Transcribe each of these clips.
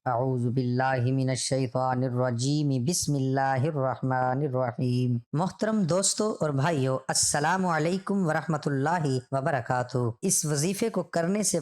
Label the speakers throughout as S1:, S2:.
S1: اعوذ باللہ من الشیطان الرجیم بسم اللہ الرحمن الرحیم۔ محترم دوستو اور بھائیو، السلام علیکم ورحمۃ اللہ وبرکاتہ۔ اس وظیفے کو کرنے سے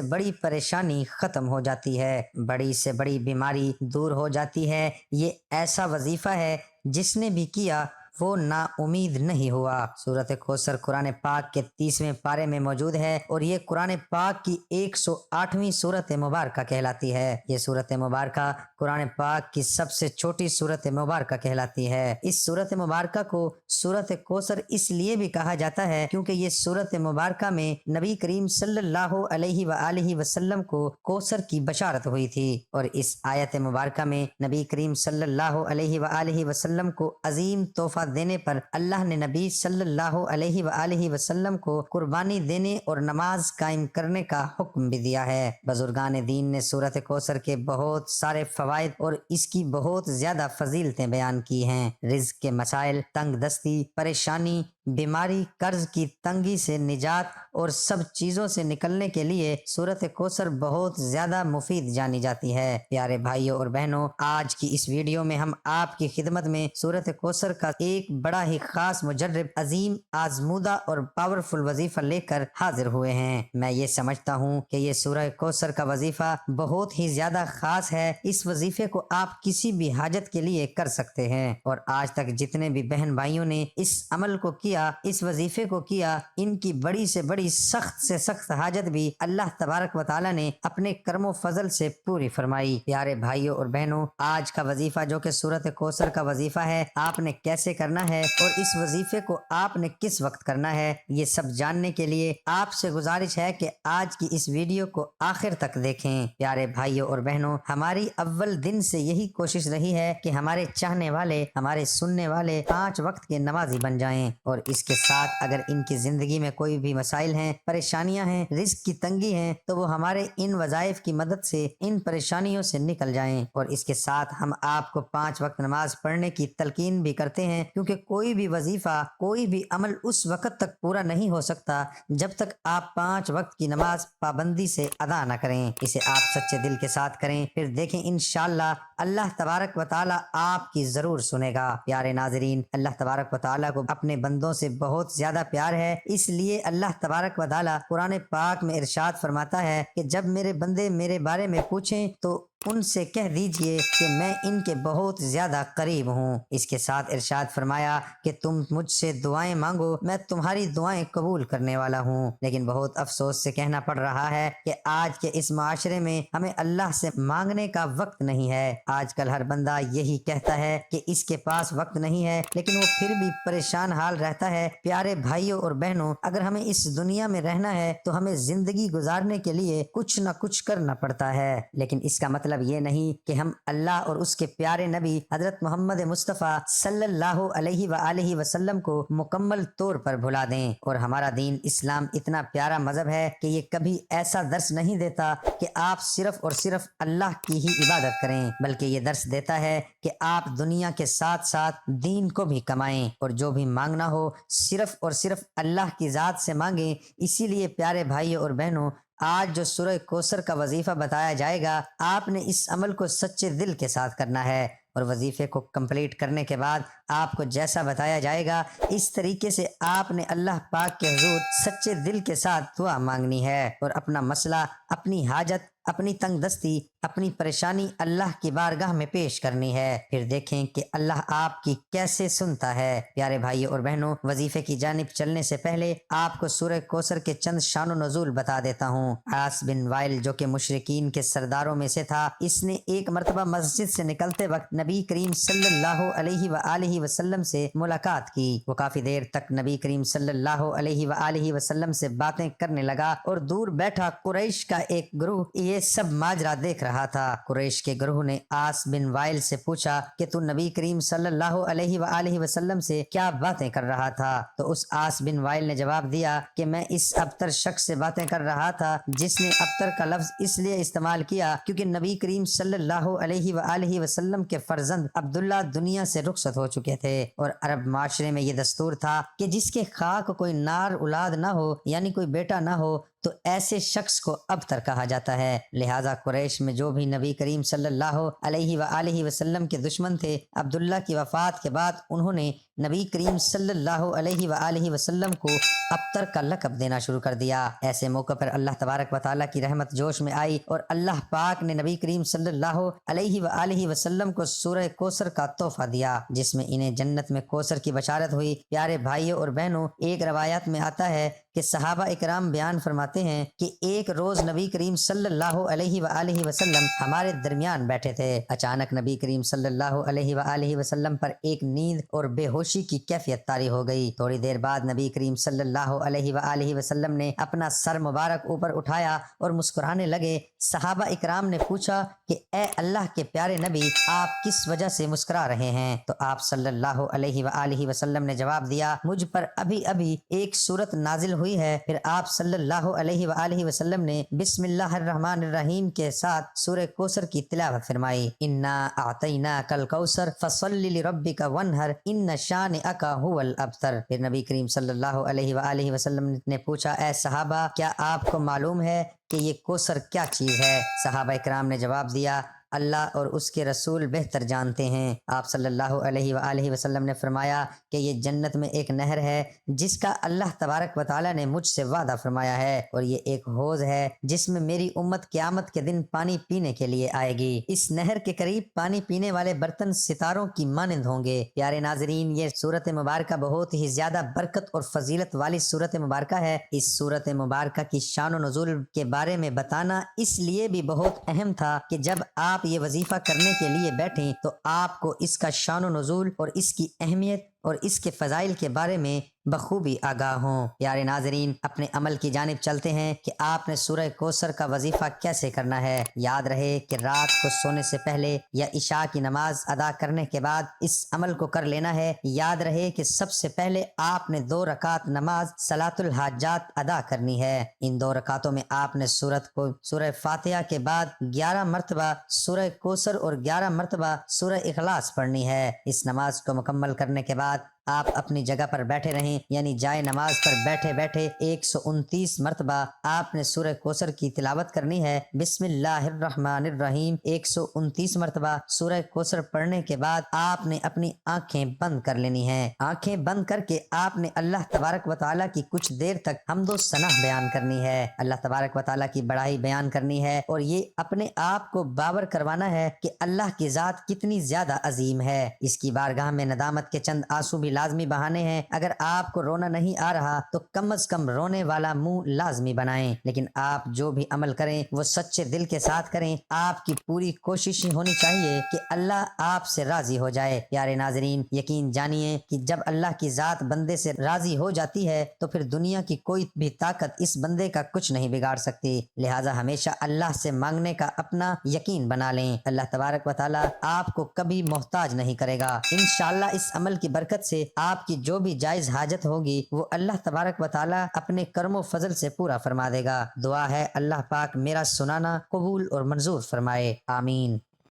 S1: بڑی پریشانی ختم ہو جاتی ہے، بڑی سے بڑی بیماری دور ہو جاتی ہے۔ یہ ایسا وظیفہ ہے جس نے بھی کیا وہ نا امید نہیں ہوا۔ سورۃ کوثر قرآن پاک کے 30ویں پارے میں موجود ہے اور یہ قرآن پاک کی 108ویں سورۃ مبارکہ کہلاتی ہے۔ یہ سورۃ مبارکہ قرآن پاک کی سب سے چھوٹی سورۃ مبارکہ کہلاتی ہے۔ اس سورۃ مبارکہ کو سورۃ کوثر اس لیے بھی کہا جاتا ہے کیونکہ یہ سورۃ مبارکہ میں نبی کریم صلی اللہ علیہ وآلہ وسلم کو کوثر کی بشارت ہوئی تھی، اور اس آیت مبارکہ میں نبی کریم صلی اللہ علیہ وآلہ وسلم کو عظیم تحفہ دینے پر اللہ نے نبی صلی اللہ علیہ وآلہ وسلم کو قربانی دینے اور نماز قائم کرنے کا حکم بھی دیا ہے۔ بزرگان دین نے سورۃ کوثر کے بہت سارے فوائد اور اس کی بہت زیادہ فضیلتیں بیان کی ہیں۔ رزق کے مسائل، تنگ دستی، پریشانی، بیماری، قرض کی تنگی سے نجات اور سب چیزوں سے نکلنے کے لیے سورۃ کوثر بہت زیادہ مفید جانی جاتی ہے۔ پیارے بھائیوں اور بہنوں، آج کی اس ویڈیو میں ہم آپ کی خدمت میں سورۃ کوثر کا ایک بڑا ہی خاص، مجرب، عظیم، آزمودہ اور پاورفل وظیفہ لے کر حاضر ہوئے ہیں۔ میں یہ سمجھتا ہوں کہ یہ سورہ کوثر کا وظیفہ بہت ہی زیادہ خاص ہے۔ اس وظیفے کو آپ کسی بھی حاجت کے لیے کر سکتے ہیں، اور آج تک جتنے بھی بہن بھائیوں نے اس عمل کو کیا، اس وظیفے کو کیا، ان کی بڑی سے بڑی سخت سے سخت حاجت بھی اللہ تبارک و تعالی نے اپنے کرم و فضل سے پوری فرمائی۔ پیارے بھائیوں اور بہنوں، آج کا وظیفہ جو کہ سورۃ کوثر کا وظیفہ ہے، آپ نے کیسے کرنا ہے اور اس وظیفے کو آپ نے کس وقت کرنا ہے، یہ سب جاننے کے لیے آپ سے گزارش ہے کہ آج کی اس ویڈیو کو آخر تک دیکھیں۔ پیارے بھائیوں اور بہنوں، ہماری اول دن سے یہی کوشش رہی ہے کہ ہمارے چاہنے والے، ہمارے سننے والے 5 وقت کے نمازی بن جائیں، اور اس کے ساتھ اگر ان کی زندگی میں کوئی بھی مسائل ہیں، پریشانیاں ہیں، رزق کی تنگی ہیں، تو وہ ہمارے ان وظائف کی مدد سے ان پریشانیوں سے نکل جائیں۔ اور اس کے ساتھ ہم آپ کو 5 وقت نماز پڑھنے کی تلقین بھی کرتے ہیں، کیونکہ کوئی بھی وظیفہ، کوئی بھی عمل اس وقت تک پورا نہیں ہو سکتا جب تک آپ 5 وقت کی نماز پابندی سے ادا نہ کریں۔ اسے آپ سچے دل کے ساتھ کریں، پھر دیکھیں انشاءاللہ اللہ تبارک و تعالی آپ کی ضرور سنے گا۔ پیارے ناظرین، اللہ تبارک و تعالی کو اپنے بندوں سے بہت زیادہ پیار ہے، اس لیے اللہ تبارک و تعالی قرآن پاک میں ارشاد فرماتا ہے کہ جب میرے بندے میرے بارے میں پوچھیں تو ان سے کہہ دیجئے کہ میں ان کے بہت زیادہ قریب ہوں۔ اس کے ساتھ ارشاد فرمایا کہ تم مجھ سے دعائیں مانگو، میں تمہاری دعائیں قبول کرنے والا ہوں۔ لیکن بہت افسوس سے کہنا پڑ رہا ہے کہ آج کے اس معاشرے میں ہمیں اللہ سے مانگنے کا وقت نہیں ہے۔ آج کل ہر بندہ یہی کہتا ہے کہ اس کے پاس وقت نہیں ہے، لیکن وہ پھر بھی پریشان حال رہتا ہے۔ پیارے بھائیوں اور بہنوں، اگر ہمیں اس دنیا میں رہنا ہے تو ہمیں زندگی گزارنے کے لیے کچھ نہ کچھ کرنا پڑتا ہے، لیکن اس کا مطلب یہ نہیں کہ ہم اللہ اور اس کے پیارے نبی حضرت محمد مصطفیٰ صلی اللہ علیہ وآلہ وسلم کو مکمل طور پر بھلا دیں۔ اور ہمارا دین اسلام اتنا پیارا مذہب ہے کہ یہ کبھی ایسا درس نہیں دیتا کہ آپ صرف اور صرف اللہ کی ہی عبادت کریں، بلکہ یہ درس دیتا ہے کہ آپ دنیا کے ساتھ ساتھ دین کو بھی کمائیں، اور جو بھی مانگنا ہو صرف اور صرف اللہ کی ذات سے مانگیں۔ اسی لیے پیارے بھائیوں اور بہنوں، آج جو سورہ کوثر کا وظیفہ بتایا جائے گا، آپ نے اس عمل کو سچے دل کے ساتھ کرنا ہے، اور وظیفے کو کمپلیٹ کرنے کے بعد آپ کو جیسا بتایا جائے گا اس طریقے سے آپ نے اللہ پاک کے حضور سچے دل کے ساتھ دعا مانگنی ہے، اور اپنا مسئلہ، اپنی حاجت، اپنی تنگ دستی، اپنی پریشانی اللہ کی بارگاہ میں پیش کرنی ہے۔ پھر دیکھیں کہ اللہ آپ کی کیسے سنتا ہے۔ پیارے بھائیوں اور بہنوں، وظیفے کی جانب چلنے سے پہلے آپ کو سورہ کوثر کے چند شان و نزول بتا دیتا ہوں۔ عاص بن وائل جو کہ مشرکین کے سرداروں میں سے تھا، اس نے ایک مرتبہ مسجد سے نکلتے وقت نبی کریم صلی اللہ علیہ وآلہ وسلم سے ملاقات کی۔ وہ کافی دیر تک نبی کریم صلی اللہ علیہ وآلہ وسلم سے باتیں کرنے لگا، اور دور بیٹھا قریش کا ایک گروہ یہ سب ماجرا دیکھ رہا تھا۔ قریش کے گروہ نے عاص بن وائل سے پوچھا کہ تو نبی کریم صلی اللہ علیہ وآلہ وسلم سے کیا باتیں کر رہا تھا؟ تو اس عاص بن وائل نے جواب دیا کہ میں اس ابتر شخص سے باتیں کر رہا تھا جس نے ابتر کا لفظ اس لیے استعمال کیا کیونکہ نبی کریم صلی اللہ علیہ وآلہ وسلم کے فرزند عبداللہ دنیا سے رخصت ہو چکے تھے، اور عرب معاشرے میں یہ دستور تھا کہ جس کے خاک کوئی نار اولاد نہ ہو، یعنی کوئی بیٹا نہ ہو، تو ایسے شخص کو ابتر کہا جاتا ہے۔ لہٰذا قریش میں جو بھی نبی کریم صلی اللہ علیہ وآلہ وسلم کے دشمن تھے، عبداللہ کی وفات کے بعد انہوں نے نبی کریم صلی اللہ علیہ وآلہ وسلم کو ابتر کا لقب دینا شروع کر دیا۔ ایسے موقع پر اللہ تبارک و تعالیٰ کی رحمت جوش میں آئی اور اللہ پاک نے نبی کریم صلی اللہ علیہ وآلہ وسلم کو سورہ کوثر کا تحفہ دیا، جس میں انہیں جنت میں کوثر کی بشارت ہوئی۔ پیارے بھائیوں اور بہنوں، ایک روایت میں آتا ہے کہ صحابہ اکرام بیان فرماتے ہیں کہ ایک روز نبی کریم صلی اللہ علیہ وآلہ وسلم ہمارے درمیان بیٹھے تھے۔ اچانک نبی کریم صلی اللہ علیہ وآلہ وسلم پر ایک نیند اور بے ہوشی کی کیفیت طاری ہو گئی۔ تھوڑی دیر بعد نبی کریم صلی اللہ علیہ وآلہ وسلم نے اپنا سر مبارک اوپر اٹھایا اور مسکرانے لگے۔ صحابہ اکرام نے پوچھا کہ اے اللہ کے پیارے نبی، آپ کس وجہ سے مسکرا رہے ہیں؟ تو آپ صلی اللہ علیہ وآلہ وسلم نے جواب دیا، مجھ پر ابھی ایک سورت نازل ہوئی ہے۔ پھر آپ صلی اللہ علیہ وآلہ وسلم نے بسم اللہ الرحمن الرحیم کے ساتھ سورہ کوثر کی تلاوت فرمائی۔ انا اعطیناک الکوثر فصل لربک وانحر ان شانئک ھو الابتر۔ پھر نبی کریم صلی اللہ علیہ وآلہ وسلم نے پوچھا، اے صحابہ، کیا آپ کو معلوم ہے کہ یہ کوثر کیا چیز ہے؟ صحابہ اکرام نے جواب دیا، اللہ اور اس کے رسول بہتر جانتے ہیں۔ آپ صلی اللہ علیہ وآلہ وسلم نے فرمایا کہ یہ جنت میں ایک نہر ہے جس کا اللہ تبارک و تعالیٰ نے مجھ سے وعدہ فرمایا ہے، اور یہ ایک حوض ہے جس میں میری امت قیامت کے دن پانی پینے کے لیے آئے گی۔ اس نہر کے قریب پانی پینے والے برتن ستاروں کی مانند ہوں گے۔ پیارے ناظرین، یہ سورت مبارکہ بہت ہی زیادہ برکت اور فضیلت والی سورت مبارکہ ہے۔ اس سورت مبارکہ کی شان و نزول کے بارے میں بتانا اس لیے بھی بہت اہم تھا کہ جب آپ یہ وظیفہ کرنے کے لیے بیٹھیں تو آپ کو اس کا شان و نزول اور اس کی اہمیت اور اس کے فضائل کے بارے میں بخوبی آگاہ ہوں۔ پیارے ناظرین، اپنے عمل کی جانب چلتے ہیں کہ آپ نے سورہ کوثر کا وظیفہ کیسے کرنا ہے۔ یاد رہے کہ رات کو سونے سے پہلے یا عشاء کی نماز ادا کرنے کے بعد اس عمل کو کر لینا ہے۔ یاد رہے کہ سب سے پہلے آپ نے 2 رکعت نماز صلاۃ الحاجات ادا کرنی ہے۔ ان 2 رکعتوں میں آپ نے سورہ فاتحہ کے بعد 11 مرتبہ سورہ کوثر اور 11 مرتبہ سورہ اخلاص پڑھنی ہے۔ اس نماز کو مکمل کرنے کے بعد آپ اپنی جگہ پر بیٹھے رہیں، یعنی جائے نماز پر بیٹھے بیٹھے 129 مرتبہ آپ نے سورہ کوثر کی تلاوت کرنی ہے۔ بسم اللہ الرحمن الرحیم 129 مرتبہ سورہ کوثر پڑھنے کے بعد آپ نے اپنی آنکھیں بند کر لینی ہیں۔ آنکھیں بند کر کے آپ نے اللہ تبارک و تعالیٰ کی کچھ دیر تک حمد و ثنا بیان کرنی ہے، اللہ تبارک و تعالیٰ کی بڑائی بیان کرنی ہے، اور یہ اپنے آپ کو باور کروانا ہے کہ اللہ کی ذات کتنی زیادہ عظیم ہے۔ اس کی بارگاہ میں ندامت کے چند آنسو بھی لازمی بہانے ہیں۔ اگر آپ کو رونا نہیں آ رہا تو کم از کم رونے والا منہ لازمی بنائیں، لیکن آپ جو بھی عمل کریں وہ سچے دل کے ساتھ کریں۔ آپ کی پوری کوشش ہونی چاہیے کہ اللہ آپ سے راضی ہو جائے۔ پیارے ناظرین، یقین جانیے کہ جب اللہ کی ذات بندے سے راضی ہو جاتی ہے تو پھر دنیا کی کوئی بھی طاقت اس بندے کا کچھ نہیں بگاڑ سکتی۔ لہٰذا ہمیشہ اللہ سے مانگنے کا اپنا یقین بنا لیں۔ اللہ تبارک و تعالیٰ آپ کو کبھی محتاج نہیں کرے گا۔ انشاءاللہ اس عمل کی برکت سے آپ کی جو بھی جائز حاجت ہوگی وہ اللہ تبارک و تعالیٰ اپنے کرم و فضل سے پورا فرما دے گا۔ دعا ہے اللہ پاک میرا سنانا قبول اور منظور فرمائے، آمین۔